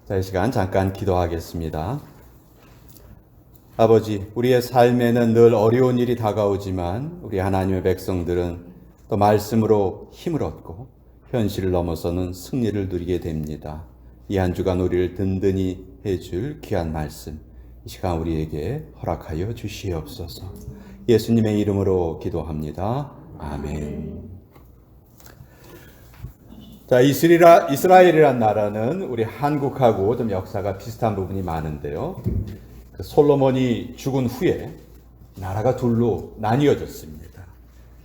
자, 이 시간 잠깐 기도하겠습니다. 아버지, 우리의 삶에는 늘 어려운 일이 다가오지만 우리 하나님의 백성들은 또 말씀으로 힘을 얻고 현실을 넘어서는 승리를 누리게 됩니다. 이 한 주간 우리를 든든히 해줄 귀한 말씀, 이 시간 우리에게 허락하여 주시옵소서. 예수님의 이름으로 기도합니다. 아멘. 자, 이스라엘이란 나라는 우리 한국하고 좀 역사가 비슷한 부분이 많은데요. 그 솔로몬이 죽은 후에 나라가 둘로 나뉘어졌습니다.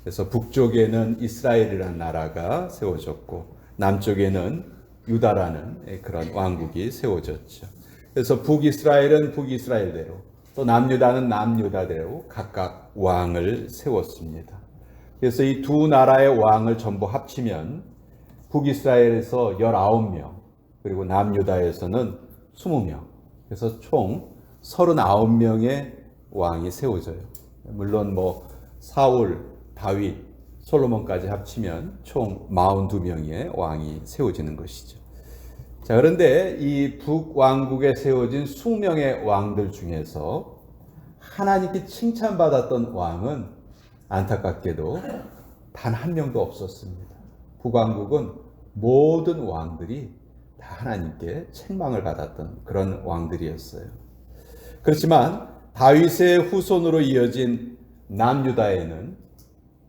그래서 북쪽에는 이스라엘이라는 나라가 세워졌고 남쪽에는 유다라는 그런 왕국이 세워졌죠. 그래서 북이스라엘은 북이스라엘대로 또 남유다는 남유다대로 각각 왕을 세웠습니다. 그래서 이 두 나라의 왕을 전부 합치면 북이스라엘에서 19명, 그리고 남유다에서는 20명, 그래서 총 39명의 왕이 세워져요. 물론 사울, 다윗, 솔로몬까지 합치면 총 42명의 왕이 세워지는 것이죠. 자, 그런데 이 북왕국에 세워진 20명의 왕들 중에서 하나님께 칭찬받았던 왕은 안타깝게도 단 한 명도 없었습니다. 북왕국은 모든 왕들이 다 하나님께 책망을 받았던 그런 왕들이었어요. 그렇지만 다윗의 후손으로 이어진 남유다에는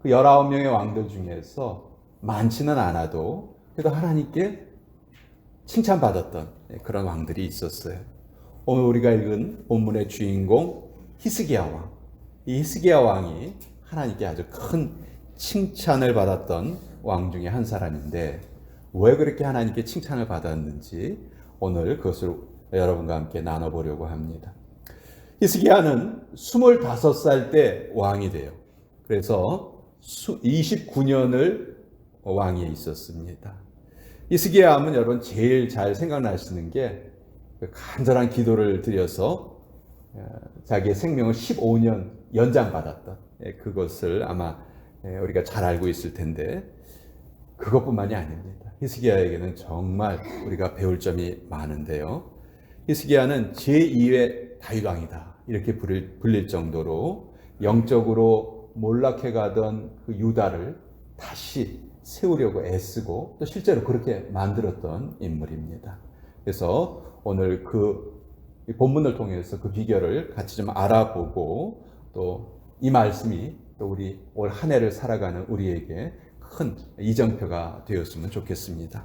그 19명의 왕들 중에서 많지는 않아도 그래도 하나님께 칭찬받았던 그런 왕들이 있었어요. 오늘 우리가 읽은 본문의 주인공 히스기야 왕. 이 히스기야 왕이 하나님께 아주 큰 칭찬을 받았던 왕 중에 한 사람인데 왜 그렇게 하나님께 칭찬을 받았는지 오늘 그것을 여러분과 함께 나눠보려고 합니다. 히스기야는 25살 때 왕이 돼요. 그래서 29년을 왕위에 있었습니다. 히스기야 하면 여러분 제일 잘 생각나시는 게 간절한 기도를 드려서 자기의 생명을 15년 연장받았던 그것을 아마 우리가 잘 알고 있을 텐데 그것뿐만이 아닙니다. 히스기야에게는 정말 우리가 배울 점이 많은데요. 히스기야는 제2의 다윗왕이다 이렇게 불릴 정도로 영적으로 몰락해가던 그 유다를 다시 세우려고 애쓰고 또 실제로 그렇게 만들었던 인물입니다. 그래서 오늘 그 본문을 통해서 그 비결을 같이 좀 알아보고 또 이 말씀이 또 우리 올 한 해를 살아가는 우리에게 큰 이정표가 되었으면 좋겠습니다.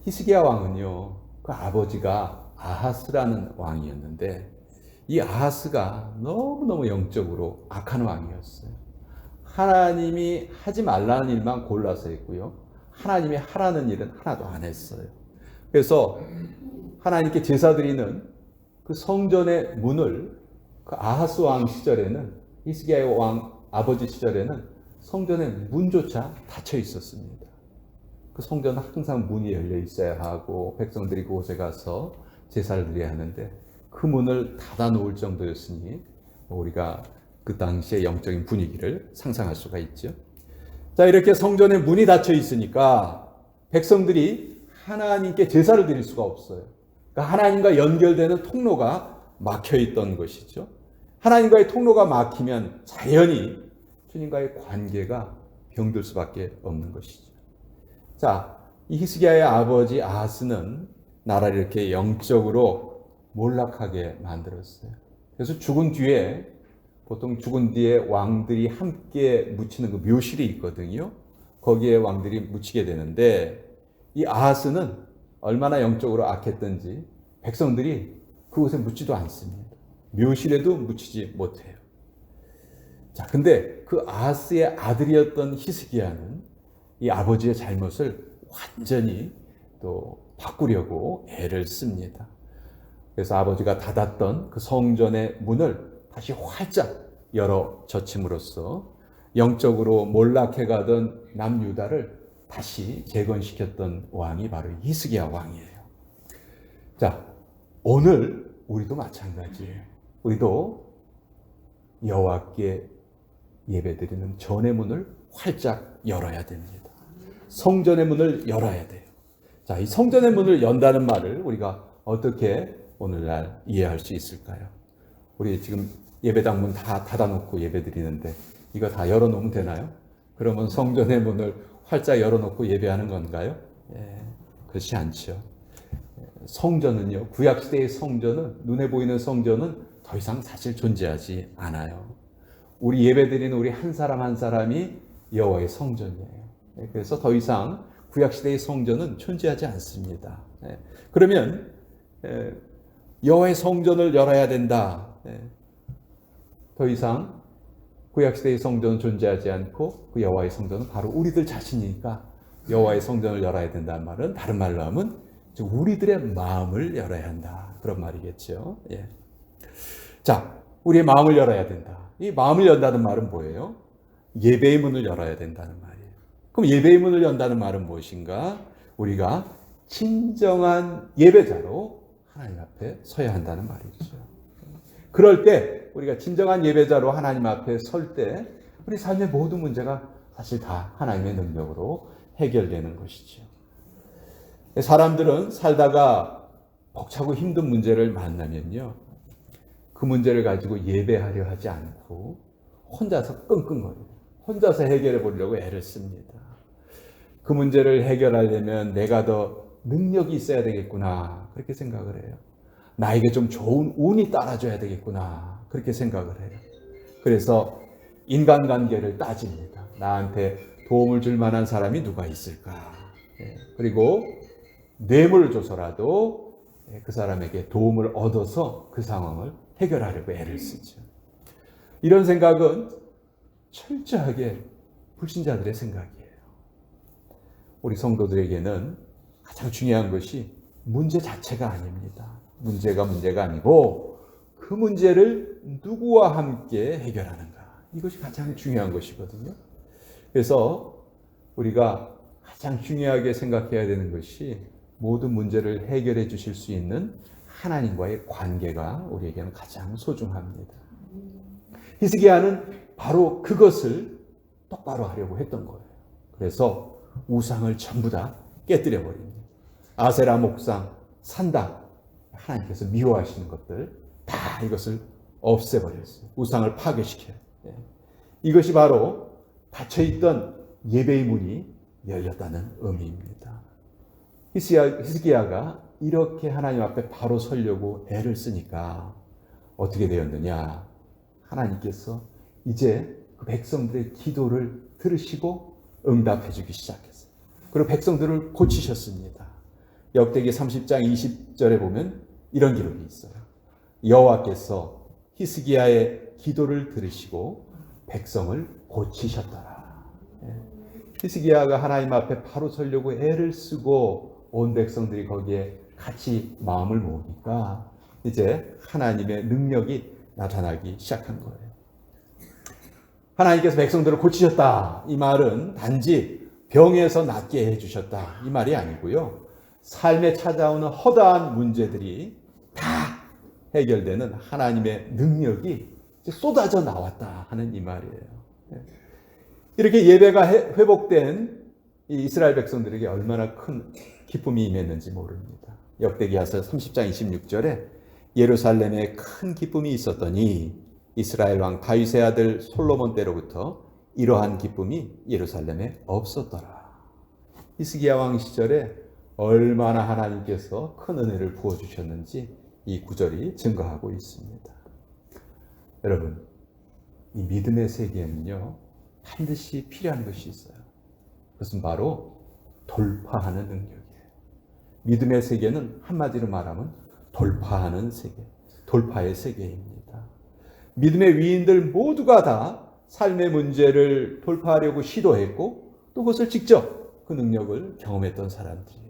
히스기야 왕은요, 그 아버지가 아하스라는 왕이었는데 이 아하스가 너무너무 영적으로 악한 왕이었어요. 하나님이 하지 말라는 일만 골라서 했고요. 하나님이 하라는 일은 하나도 안 했어요. 그래서 하나님께 제사 드리는 그 성전의 문을 그 아하스 왕 시절에는 히스기야의 왕 아버지 시절에는 성전의 문조차 닫혀 있었습니다. 그 성전은 항상 문이 열려 있어야 하고 백성들이 그곳에 가서 제사를 드려야 하는데 그 문을 닫아 놓을 정도였으니 우리가 그 당시의 영적인 분위기를 상상할 수가 있죠. 자, 이렇게 성전의 문이 닫혀 있으니까 백성들이 하나님께 제사를 드릴 수가 없어요. 그러니까 하나님과 연결되는 통로가 막혀 있던 것이죠. 하나님과의 통로가 막히면 자연히 주님과의 관계가 병들 수밖에 없는 것이죠. 자, 이 히스기야의 아버지 아하스는 나라를 이렇게 영적으로 몰락하게 만들었어요. 그래서 죽은 뒤에 보통 죽은 뒤에 왕들이 함께 묻히는 그 묘실이 있거든요. 거기에 왕들이 묻히게 되는데 이 아하스는 얼마나 영적으로 악했던지 백성들이 그곳에 묻지도 않습니다. 묘실에도 묻히지 못해요. 자, 근데 그 아하스의 아들이었던 히스기야는 이 아버지의 잘못을 완전히 또 바꾸려고 애를 씁니다. 그래서 아버지가 닫았던 그 성전의 문을 다시 활짝 열어 젖힘으로써 영적으로 몰락해가던 남유다를 다시 재건시켰던 왕이 바로 히스기야 왕이에요. 자, 오늘 우리도 마찬가지예요. 우리도 여호와께 예배드리는 전의 문을 활짝 열어야 됩니다. 성전의 문을 열어야 돼요. 자, 이 성전의 문을 연다는 말을 우리가 어떻게 오늘날 이해할 수 있을까요? 우리 지금 예배당 문 다 닫아놓고 예배 드리는데 이거 다 열어놓으면 되나요? 그러면 성전의 문을 활짝 열어놓고 예배하는 건가요? 그렇지 않죠. 성전은요, 구약시대의 성전은, 눈에 보이는 성전은 더 이상 사실 존재하지 않아요. 우리 예배드리는 우리 한 사람 한 사람이 여호와의 성전이에요. 그래서 더 이상 구약시대의 성전은 존재하지 않습니다. 그러면 여호와의 성전을 열어야 된다. 더 이상 구약시대의 성전은 존재하지 않고 그 여호와의 성전은 바로 우리들 자신이니까 여호와의 성전을 열어야 된다는 말은 다른 말로 하면 우리들의 마음을 열어야 한다. 그런 말이겠죠. 자, 우리의 마음을 열어야 된다. 이 마음을 연다는 말은 뭐예요? 예배의 문을 열어야 된다는 말이에요. 그럼 예배의 문을 연다는 말은 무엇인가? 우리가 진정한 예배자로 하나님 앞에 서야 한다는 말이죠. 그럴 때 우리가 진정한 예배자로 하나님 앞에 설 때 우리 삶의 모든 문제가 사실 다 하나님의 능력으로 해결되는 것이죠. 사람들은 살다가 벅차고 힘든 문제를 만나면요, 그 문제를 가지고 예배하려 하지 않고 혼자서 끙끙거려요. 혼자서 해결해 보려고 애를 씁니다. 그 문제를 해결하려면 내가 더 능력이 있어야 되겠구나, 그렇게 생각을 해요. 나에게 좀 좋은 운이 따라줘야 되겠구나, 그렇게 생각을 해요. 그래서 인간관계를 따집니다. 나한테 도움을 줄 만한 사람이 누가 있을까? 그리고 뇌물을 줘서라도 그 사람에게 도움을 얻어서 그 상황을 해결하려고 애를 쓰죠. 이런 생각은 철저하게 불신자들의 생각이에요. 우리 성도들에게는 가장 중요한 것이 문제 자체가 아닙니다. 문제가 아니고 그 문제를 누구와 함께 해결하는가, 이것이 가장 중요한 것이거든요. 그래서 우리가 가장 중요하게 생각해야 되는 것이 모든 문제를 해결해 주실 수 있는 하나님과의 관계가 우리에게는 가장 소중합니다. 히스기야는 바로 그것을 똑바로 하려고 했던 거예요. 그래서 우상을 전부 다 깨뜨려 버립니다. 아세라 목상, 산당, 하나님께서 미워하시는 것들 다 이것을 없애버렸어요. 우상을 파괴시켜요. 이것이 바로 닫혀있던 예배의 문이 열렸다는 의미입니다. 히스기야가 이렇게 하나님 앞에 바로 서려고 애를 쓰니까 어떻게 되었느냐? 하나님께서 이제 그 백성들의 기도를 들으시고 응답해 주기 시작했어요. 그리고 백성들을 고치셨습니다. 역대기 30장 20절에 보면 이런 기록이 있어요. 여호와께서 히스기야의 기도를 들으시고 백성을 고치셨더라. 히스기야가 하나님 앞에 바로 서려고 애를 쓰고 온 백성들이 거기에 같이 마음을 모으니까 이제 하나님의 능력이 나타나기 시작한 거예요. 하나님께서 백성들을 고치셨다, 이 말은 단지 병에서 낫게 해주셨다, 이 말이 아니고요, 삶에 찾아오는 허다한 문제들이 다 해결되는 하나님의 능력이 쏟아져 나왔다 하는 이 말이에요. 이렇게 예배가 회복된 이 이스라엘 백성들에게 얼마나 큰 기쁨이 임했는지 모릅니다. 역대기하서 30장 26절에 예루살렘에 큰 기쁨이 있었더니 이스라엘 왕 다윗의 아들 솔로몬 때로부터 이러한 기쁨이 예루살렘에 없었더라. 히스기야 왕 시절에 얼마나 하나님께서 큰 은혜를 부어주셨는지 이 구절이 증거하고 있습니다. 여러분, 이 믿음의 세계에는요, 반드시 필요한 것이 있어요. 그것은 바로 돌파하는 능력이에요. 믿음의 세계는 한마디로 말하면 돌파하는 세계, 돌파의 세계입니다. 믿음의 위인들 모두가 다 삶의 문제를 돌파하려고 시도했고 또 그것을 직접 그 능력을 경험했던 사람들이에요.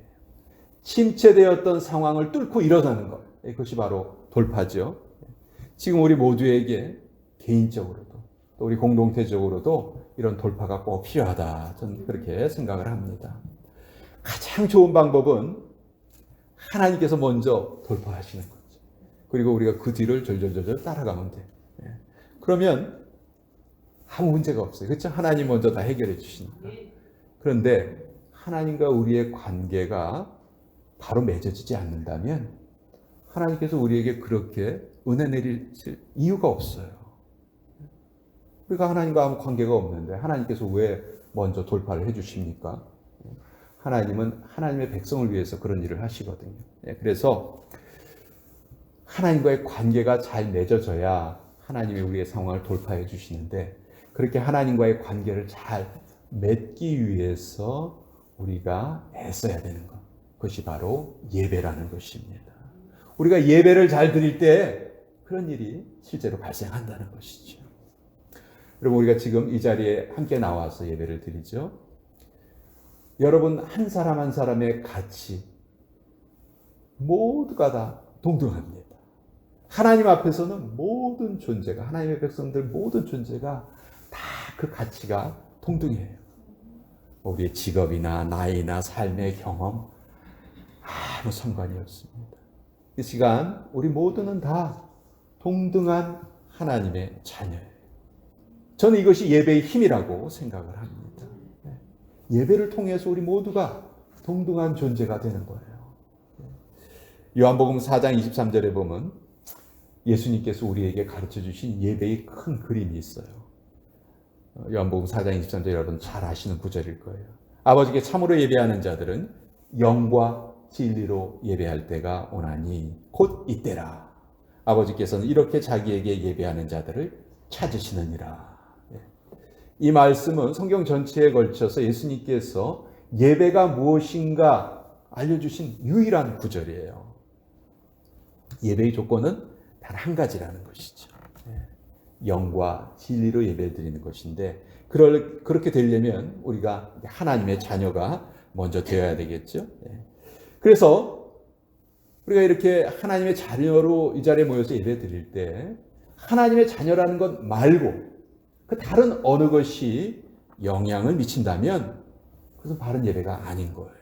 침체되었던 상황을 뚫고 일어나는 것, 그것이 바로 돌파죠. 지금 우리 모두에게 개인적으로도 또 우리 공동체적으로도 이런 돌파가 꼭 필요하다, 저는 그렇게 생각을 합니다. 가장 좋은 방법은 하나님께서 먼저 돌파하시는 거죠. 그리고 우리가 그 뒤를 절절절절 따라가면 돼요. 그러면 아무 문제가 없어요. 그렇죠? 하나님 먼저 다 해결해 주시니까. 그런데 하나님과 우리의 관계가 바로 맺어지지 않는다면 하나님께서 우리에게 그렇게 은혜 내리실 이유가 없어요. 우리가 하나님과 아무 관계가 없는데 하나님께서 왜 먼저 돌파를 해주십니까? 하나님은 하나님의 백성을 위해서 그런 일을 하시거든요. 그래서 하나님과의 관계가 잘 맺어져야 하나님이 우리의 상황을 돌파해 주시는데, 그렇게 하나님과의 관계를 잘 맺기 위해서 우리가 애써야 되는 것, 그것이 바로 예배라는 것입니다. 우리가 예배를 잘 드릴 때 그런 일이 실제로 발생한다는 것이죠. 여러분, 우리가 지금 이 자리에 함께 나와서 예배를 드리죠. 여러분 한 사람 한 사람의 가치 모두가 다 동등합니다. 하나님 앞에서는 모든 존재가, 하나님의 백성들 모든 존재가 다 그 가치가 동등해요. 우리의 직업이나 나이나 삶의 경험 아무 상관이 없습니다. 이 시간 우리 모두는 다 동등한 하나님의 자녀예요. 저는 이것이 예배의 힘이라고 생각을 합니다. 예배를 통해서 우리 모두가 동등한 존재가 되는 거예요. 요한복음 4장 23절에 보면 예수님께서 우리에게 가르쳐 주신 예배의 큰 그림이 있어요. 요한복음 4장 23절 여러분 잘 아시는 구절일 거예요. 아버지께 참으로 예배하는 자들은 영과 진리로 예배할 때가 오나니 곧 이때라. 아버지께서는 이렇게 자기에게 예배하는 자들을 찾으시느니라. 이 말씀은 성경 전체에 걸쳐서 예수님께서 예배가 무엇인가 알려주신 유일한 구절이에요. 예배의 조건은 단 한 가지라는 것이죠. 영과 진리로 예배를 드리는 것인데, 그렇게 되려면 우리가 하나님의 자녀가 먼저 되어야 되겠죠. 그래서 우리가 이렇게 하나님의 자녀로 이 자리에 모여서 예배 드릴 때 하나님의 자녀라는 것 말고 그 다른 어느 것이 영향을 미친다면 그것은 바른 예배가 아닌 거예요.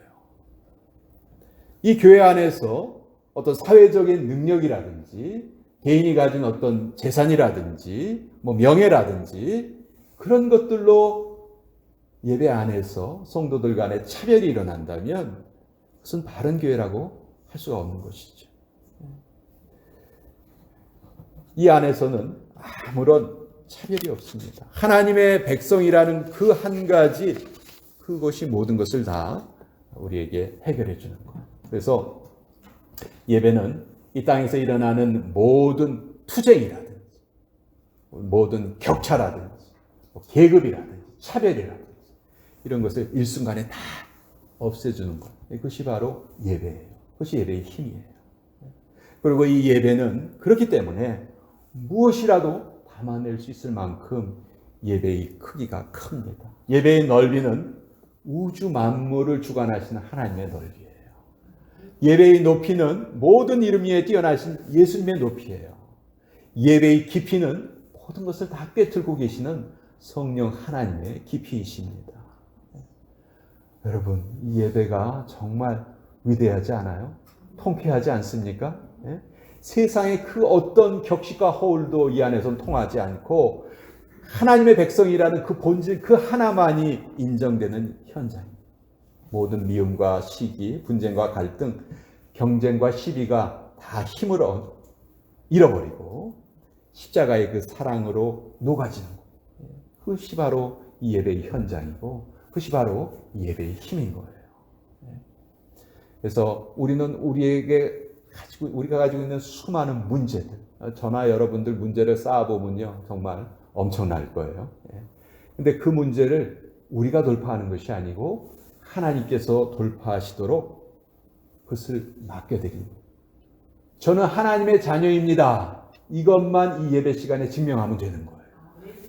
이 교회 안에서 어떤 사회적인 능력이라든지 개인이 가진 어떤 재산이라든지 명예라든지 그런 것들로 예배 안에서 성도들 간에 차별이 일어난다면 그것은 바른 교회라고 할 수가 없는 것이죠. 이 안에서는 아무런 차별이 없습니다. 하나님의 백성이라는 그 한 가지, 그것이 모든 것을 다 우리에게 해결해 주는 거예요. 그래서 예배는 이 땅에서 일어나는 모든 투쟁이라든지 모든 격차라든지 계급이라든지 차별이라든지 이런 것을 일순간에 다 없애주는 것, 그것이 바로 예배예요. 그것이 예배의 힘이에요. 그리고 이 예배는 그렇기 때문에 무엇이라도 담아낼 수 있을 만큼 예배의 크기가 큽니다. 예배의 넓이는 우주 만물을 주관하시는 하나님의 넓이에요. 예배의 높이는 모든 이름 위에 뛰어나신 예수님의 높이에요. 예배의 깊이는 모든 것을 다 꿰뚫고 계시는 성령 하나님의 깊이이십니다. 여러분, 이 예배가 정말 위대하지 않아요? 통쾌하지 않습니까? 세상의 그 어떤 격식과 허울도 이 안에서는 통하지 않고 하나님의 백성이라는 그 본질 그 하나만이 인정되는 현장입니다. 모든 미움과 시기, 분쟁과 갈등, 경쟁과 시비가 다 힘을 잃어버리고 십자가의 그 사랑으로 녹아지는 것. 그것이 바로 이 예배의 현장이고 그것이 바로 이 예배의 힘인 거예요. 그래서 우리는 우리가 가지고 있는 수많은 문제들, 저나 여러분들 문제를 쌓아보면요 정말 엄청날 거예요. 근데 그 문제를 우리가 돌파하는 것이 아니고 하나님께서 돌파하시도록 그것을 맡겨드립니다. 저는 하나님의 자녀입니다. 이것만 이 예배 시간에 증명하면 되는 거예요.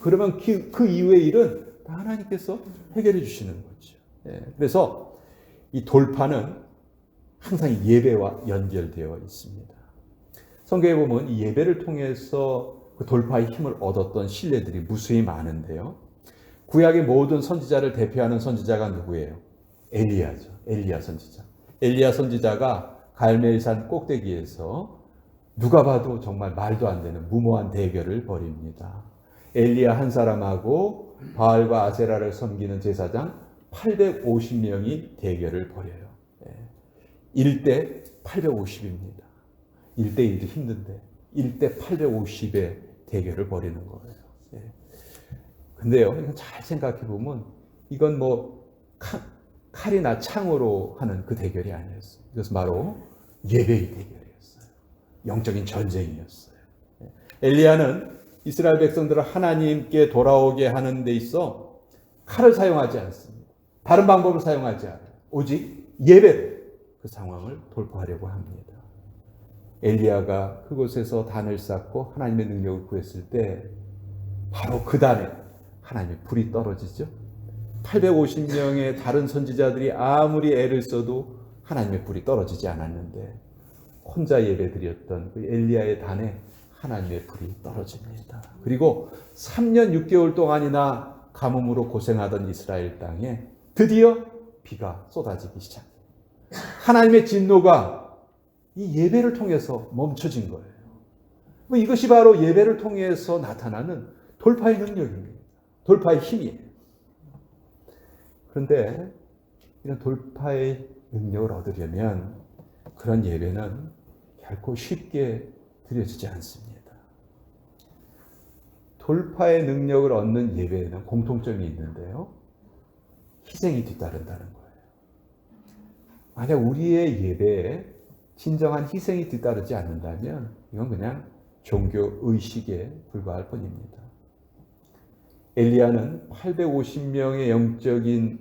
그러면 그 이후의 일은 다 하나님께서 해결해 주시는 거죠. 그래서 이 돌파는 항상 예배와 연결되어 있습니다. 성경에 보면 이 예배를 통해서 그 돌파의 힘을 얻었던 신뢰들이 무수히 많은데요. 구약의 모든 선지자를 대표하는 선지자가 누구예요? 엘리야죠. 엘리야 선지자. 엘리야 선지자가 갈멜산 꼭대기에서 누가 봐도 정말 말도 안 되는 무모한 대결을 벌입니다. 엘리야 한 사람하고 바알과 아세라를 섬기는 제사장 850명이 대결을 벌여요. 1대 850입니다. 1대 1도 힘든데 1대 850의 대결을 벌이는 거예요. 예. 근데요, 이건 잘 생각해 보면 이건 뭐 칼이나 창으로 하는 그 대결이 아니었어요. 이것은 바로 예배의 대결이었어요. 영적인 전쟁이었어요. 엘리야는 이스라엘 백성들을 하나님께 돌아오게 하는 데 있어 칼을 사용하지 않습니다. 다른 방법을 사용하지 않아요. 오직 예배로 그 상황을 돌파하려고 합니다. 엘리야가 그곳에서 단을 쌓고 하나님의 능력을 구했을 때 바로 그 단에 하나님의 불이 떨어지죠. 850명의 다른 선지자들이 아무리 애를 써도 하나님의 불이 떨어지지 않았는데 혼자 예배드렸던 그 엘리야의 단에 하나님의 불이 떨어집니다. 그리고 3년 6개월 동안이나 가뭄으로 고생하던 이스라엘 땅에 드디어 비가 쏟아지기 시작해요. 하나님의 진노가 이 예배를 통해서 멈춰진 거예요. 이것이 바로 예배를 통해서 나타나는 돌파의 능력입니다. 돌파의 힘이에요. 그런데 이런 돌파의 능력을 얻으려면 그런 예배는 결코 쉽게 드려지지 않습니다. 돌파의 능력을 얻는 예배에는 공통점이 있는데요. 희생이 뒤따른다는 거예요. 만약 우리의 예배에 진정한 희생이 뒤따르지 않는다면 이건 그냥 종교 의식에 불과할 뿐입니다. 엘리야는 850명의 영적인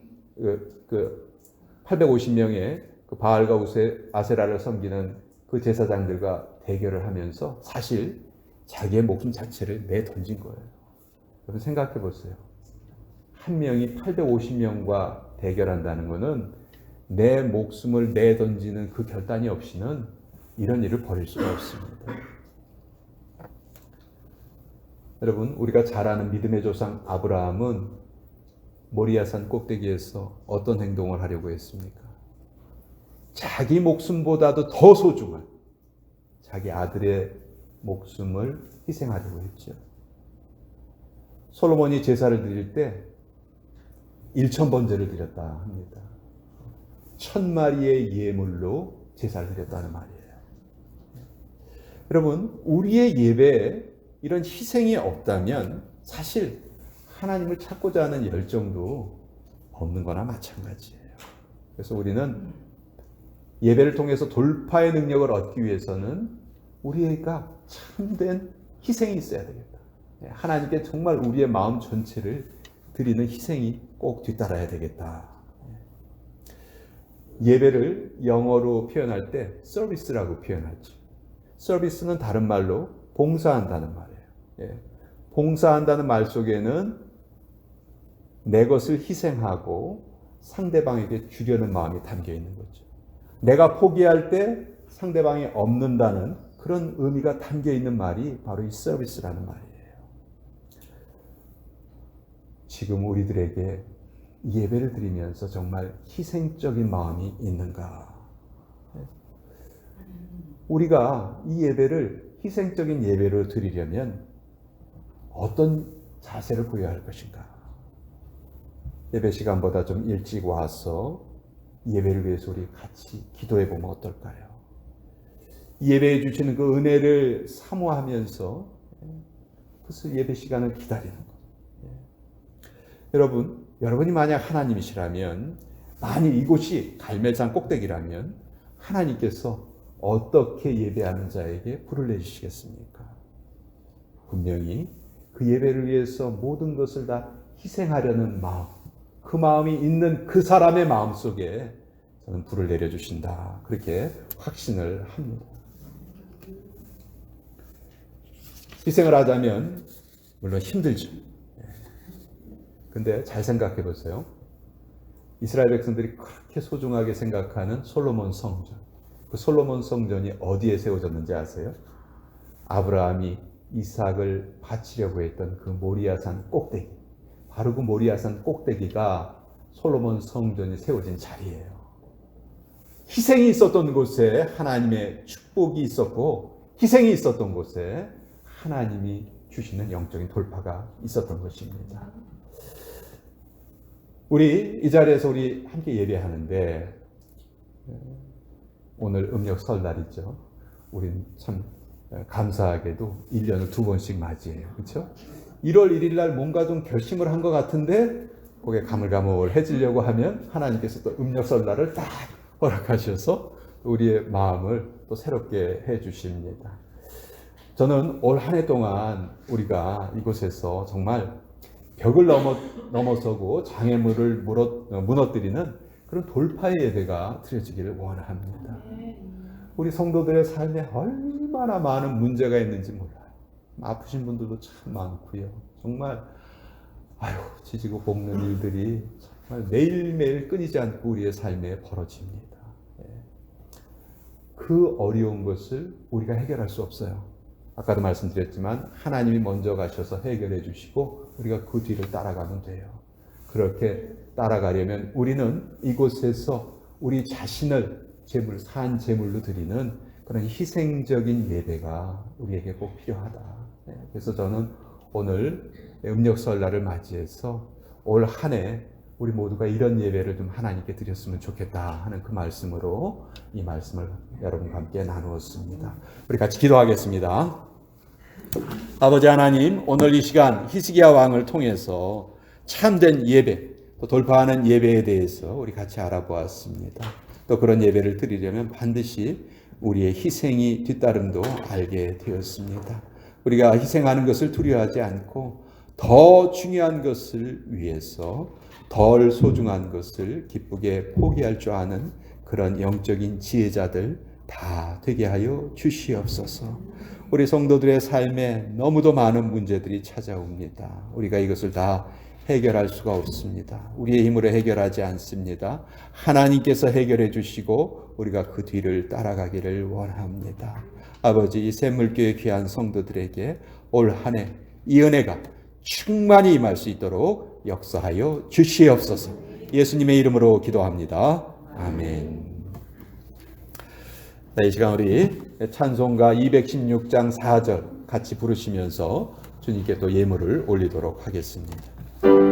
850명의 그 바알과 아세라를 섬기는 그 제사장들과 대결을 하면서 사실 자기의 목숨 자체를 내던진 거예요. 여러분 생각해 보세요. 한 명이 850명과 대결한다는 것은 내 목숨을 내던지는 그 결단이 없이는 이런 일을 벌일 수가 없습니다. 여러분, 우리가 잘 아는 믿음의 조상 아브라함은 모리아산 꼭대기에서 어떤 행동을 하려고 했습니까? 자기 목숨보다도 더 소중한 자기 아들의 목숨을 희생하려고 했죠. 솔로몬이 제사를 드릴 때 1000번제를 드렸다 합니다. 1000마리의 예물로 제사를 드렸다는 말이에요. 여러분, 우리의 예배에 이런 희생이 없다면 사실 하나님을 찾고자 하는 열정도 없는 거나 마찬가지예요. 그래서 우리는 예배를 통해서 돌파의 능력을 얻기 위해서는 우리가 참된 희생이 있어야 되겠다. 하나님께 정말 우리의 마음 전체를 드리는 희생이 꼭 뒤따라야 되겠다. 예배를 영어로 표현할 때 서비스라고 표현하죠. 서비스는 다른 말로 봉사한다는 말이에요. 봉사한다는 말 속에는 내 것을 희생하고 상대방에게 주려는 마음이 담겨 있는 거죠. 내가 포기할 때 상대방이 없는다는 그런 의미가 담겨 있는 말이 바로 이 서비스라는 말이에요. 지금 우리들에게 예배를 드리면서 정말 희생적인 마음이 있는가? 우리가 이 예배를 희생적인 예배로 드리려면 어떤 자세를 보여야 할 것인가? 예배 시간보다 좀 일찍 와서 예배를 위해서 우리 같이 기도해 보면 어떨까요? 예배해 주시는 그 은혜를 사모하면서 그래서 예배 시간을 기다리는 것. 여러분이 만약 하나님이시라면, 만일 이곳이 갈멜산 꼭대기라면 하나님께서 어떻게 예배하는 자에게 불을 내주시겠습니까? 분명히 그 예배를 위해서 모든 것을 다 희생하려는 마음, 그 마음이 있는 그 사람의 마음 속에 저는 불을 내려주신다. 그렇게 확신을 합니다. 희생을 하자면 물론 힘들죠. 근데 잘 생각해 보세요. 이스라엘 백성들이 그렇게 소중하게 생각하는 솔로몬 성전. 그 솔로몬 성전이 어디에 세워졌는지 아세요? 아브라함이 이삭을 바치려고 했던 그 모리아산 꼭대기. 바로 그 모리아산 꼭대기가 솔로몬 성전이 세워진 자리예요. 희생이 있었던 곳에 하나님의 축복이 있었고, 희생이 있었던 곳에 하나님이 주시는 영적인 돌파가 있었던 것입니다. 우리 이 자리에서 우리 함께 예배하는데 오늘 음력 설날이죠. 우린 참 감사하게도 1년을 2번씩 맞이해요. 그렇죠? 1월 1일 날 뭔가 좀 결심을 한 것 같은데 그게 가물가물해지려고 하면 하나님께서 또 음력 설날을 딱 허락하셔서 우리의 마음을 또 새롭게 해 주십니다. 저는 올 한 해 동안 우리가 이곳에서 정말 벽을 넘어서고 장애물을 무너뜨리는 그런 돌파의 예배가 드려지기를 원합니다. 우리 성도들의 삶에 얼마나 많은 문제가 있는지 몰라요. 아프신 분들도 참 많고요. 정말 지지고 볶는 일들이 정말 매일매일 끊이지 않고 우리의 삶에 벌어집니다. 그 어려운 것을 우리가 해결할 수 없어요. 아까도 말씀드렸지만 하나님이 먼저 가셔서 해결해 주시고 우리가 그 뒤를 따라가면 돼요. 그렇게 따라가려면 우리는 이곳에서 우리 자신을 산 제물로 드리는 그런 희생적인 예배가 우리에게 꼭 필요하다. 그래서 저는 오늘 음력설날을 맞이해서 올 한 해 우리 모두가 이런 예배를 좀 하나님께 드렸으면 좋겠다 하는 그 말씀으로 이 말씀을 여러분과 함께 나누었습니다. 우리 같이 기도하겠습니다. 아버지 하나님, 오늘 이 시간 히스기야 왕을 통해서 참된 예배, 또 돌파하는 예배에 대해서 우리 같이 알아보았습니다. 또 그런 예배를 드리려면 반드시 우리의 희생이 뒤따름도 알게 되었습니다. 우리가 희생하는 것을 두려워하지 않고 더 중요한 것을 위해서 덜 소중한 것을 기쁘게 포기할 줄 아는 그런 영적인 지혜자들 다 되게 하여 주시옵소서. 우리 성도들의 삶에 너무도 많은 문제들이 찾아옵니다. 우리가 이것을 다 해결할 수가 없습니다. 우리의 힘으로 해결하지 않습니다. 하나님께서 해결해 주시고 우리가 그 뒤를 따라가기를 원합니다. 아버지, 이 샘물교회 귀한 성도들에게 올 한 해 이 은혜가 충만히 임할 수 있도록 역사하여 주시옵소서. 예수님의 이름으로 기도합니다. 아멘. 이 시간 우리 찬송가 216장 4절 같이 부르시면서 주님께 또 예물을 올리도록 하겠습니다.